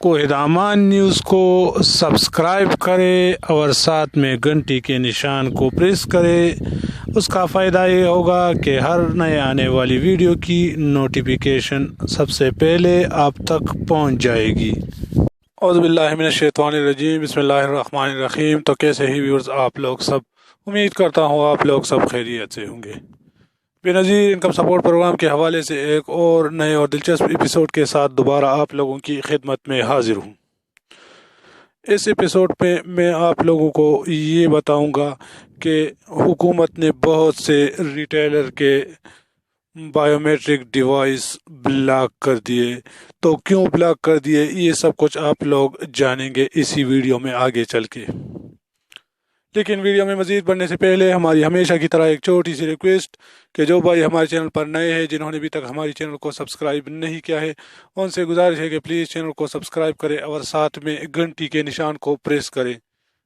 کوہدامان news کو subscribe کرے اور ساتھ میں گھنٹی کے نشان کو پریس کرے۔ اس کا فائدہ یہ ہوگا کہ ہر نئے آنے والی ویڈیو کی نوٹیفیکیشن سب سے پہلے آپ تک پہنچ جائے گی۔ اعوذ باللہ من الشیطان الرجیم، بسم اللہ الرحمن الرحیم۔ تو کیسے ہی ویورز آپ لوگ سب، امید کرتا ہوں آپ لوگ سب خیریت سے ہوں گے۔ بے نظیر انکم سپورٹ پروگرام کے حوالے سے ایک اور نئے اور دلچسپ ایپیسوڈ کے ساتھ دوبارہ آپ لوگوں کی خدمت میں حاضر ہوں۔ اس ایپیسوڈ پہ میں آپ لوگوں کو یہ بتاؤں گا کہ حکومت نے بہت سے ریٹیلر کے بائیو میٹرک ڈیوائس بلاک کر دیے۔ تو کیوں بلاک کر دیے، یہ سب کچھ آپ لوگ جانیں گے اسی ویڈیو میں آگے چل کے۔ لیکن ویڈیو میں مزید بڑھنے سے پہلے ہماری ہمیشہ کی طرح ایک چھوٹی سی ریکویسٹ کہ جو بھائی ہمارے چینل پر نئے ہیں، جنہوں نے ابھی تک ہماری چینل کو سبسکرائب نہیں کیا ہے، ان سے گزارش ہے کہ پلیز چینل کو سبسکرائب کریں اور ساتھ میں گھنٹی کے نشان کو پریس کریں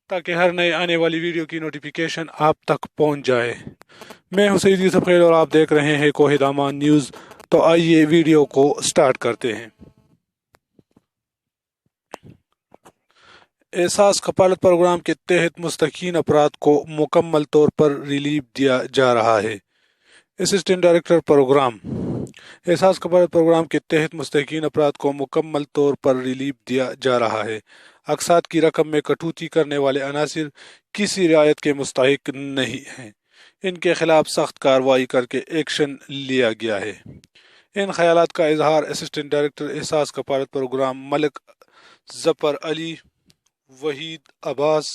تاکہ ہر نئے آنے والی ویڈیو کی نوٹیفیکیشن آپ تک پہنچ جائے۔ میں حسین یوسف خیل اور آپ دیکھ رہے ہیں کوہدامان نیوز۔ تو آئیے ویڈیو کو سٹارٹ کرتے ہیں۔ احساس کفالت پروگرام کے تحت مستحقین افراد کو مکمل طور پر ریلیف دیا جا رہا ہے۔ Assistant director program. Ehsaas Kafalat programme کے تحت مستحقین افراد کو مکمل طور پر ریلیف دیا جا رہا ہے۔ اقساط کی رقم میں کٹوتی کرنے والے عناصر کسی رعایت کے مستحق نہیں ہیں۔ ان کے خلاف سخت کارروائی کر کے ایکشن لیا گیا ہے۔ ان خیالات کا اظہار اسسٹنٹ ڈائریکٹر احساس کفالت پروگرام ملک ظفر علی وحید عباس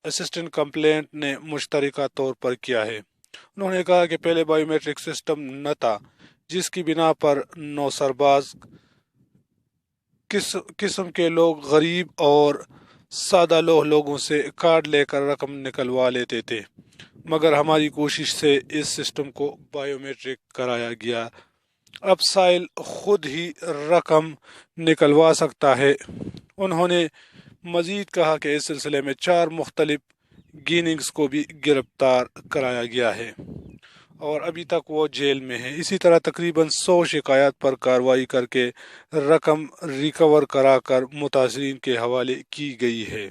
اسسٹنٹ کمپلینٹ نے مشترکہ طور پر کیا ہے۔ انہوں نے کہا کہ پہلے بائیو میٹرک سسٹم نہ تھا، جس کی بنا پر نوسرباز قسم کے لوگ غریب اور سادہ لوگوں سے کارڈ لے کر رقم نکلوا لیتے تھے، مگر ہماری کوشش سے اس سسٹم کو بائیو میٹرک کرایا گیا۔ اب سائل خود ہی رقم نکلوا سکتا ہے۔ انہوں نے مزید کہا کہ اس سلسلے میں 4 مختلف گینگز کو بھی گرفتار کرایا گیا ہے اور ابھی تک وہ جیل میں ہیں۔ اسی طرح تقریباً 100 شکایات پر کارروائی کر کے رقم ریکور کرا کر متاثرین کے حوالے کی گئی ہے،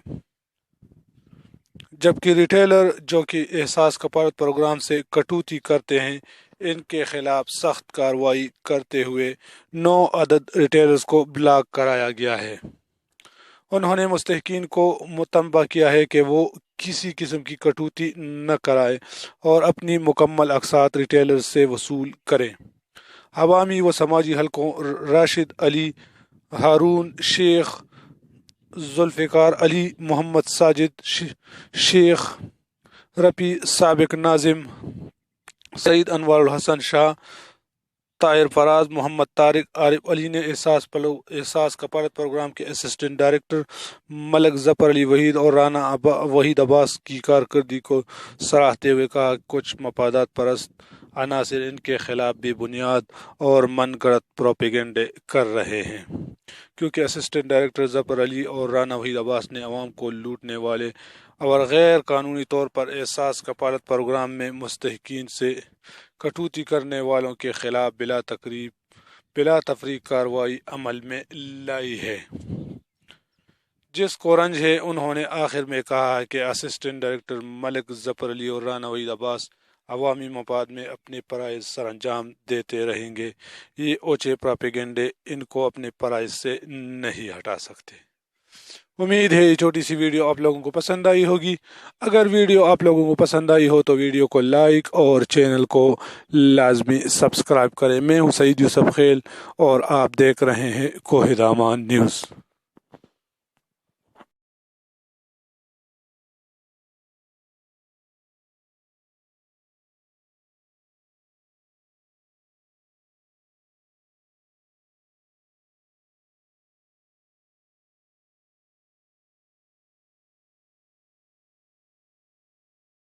جبکہ ریٹیلر جو کہ احساس کفالت پروگرام سے کٹوتی کرتے ہیں، ان کے خلاف سخت کارروائی کرتے ہوئے 9 عدد ریٹیلرز کو بلاک کرایا گیا ہے۔ انہوں نے مستحقین کو متنبہ کیا ہے کہ وہ کسی قسم کی کٹوتی نہ کرائیں اور اپنی مکمل اقساط ریٹیلرز سے وصول کریں۔ عوامی و سماجی حلقوں راشد علی، ہارون شیخ، ذوالفقار علی، محمد ساجد شیخ، رفیع سابق ناظم، سعید انوار الحسن شاہ، طاہر فراز، محمد طارق، عارف علی نے احساس کفالت پروگرام کے اسسٹنٹ ڈائریکٹر ملک ظفر علی وحید اور رانا وحید عباس کی کارکردگی کو سراہتے ہوئے کہا کہ کچھ مفادات پرست عناصر ان کے خلاف بے بنیاد اور من گھڑت پروپیگنڈے کر رہے ہیں، کیونکہ اسسٹنٹ ڈائریکٹر ظفر علی اور رانا وحید عباس نے عوام کو لوٹنے والے اور غیر قانونی طور پر احساس کفالت پروگرام میں مستحقین سے کٹوتی کرنے والوں کے خلاف بلا تفریق کارروائی عمل میں لائی ہے، جس کو رنج ہے۔ انہوں نے آخر میں کہا کہ اسسٹنٹ ڈائریکٹر ملک ظفر علی اور رانا وحید عباس عوامی مفاد میں اپنے فرائض سر انجام دیتے رہیں گے۔ یہ اوچھے پروپیگنڈے ان کو اپنے فرائض سے نہیں ہٹا سکتے۔ امید ہے یہ چھوٹی سی ویڈیو آپ لوگوں کو پسند آئی ہوگی۔ اگر ویڈیو آپ لوگوں کو پسند آئی ہو تو ویڈیو کو لائک اور چینل کو لازمی سبسکرائب کریں۔ میں حسین یوسف خیل اور آپ دیکھ رہے ہیں کوہدامان نیوز۔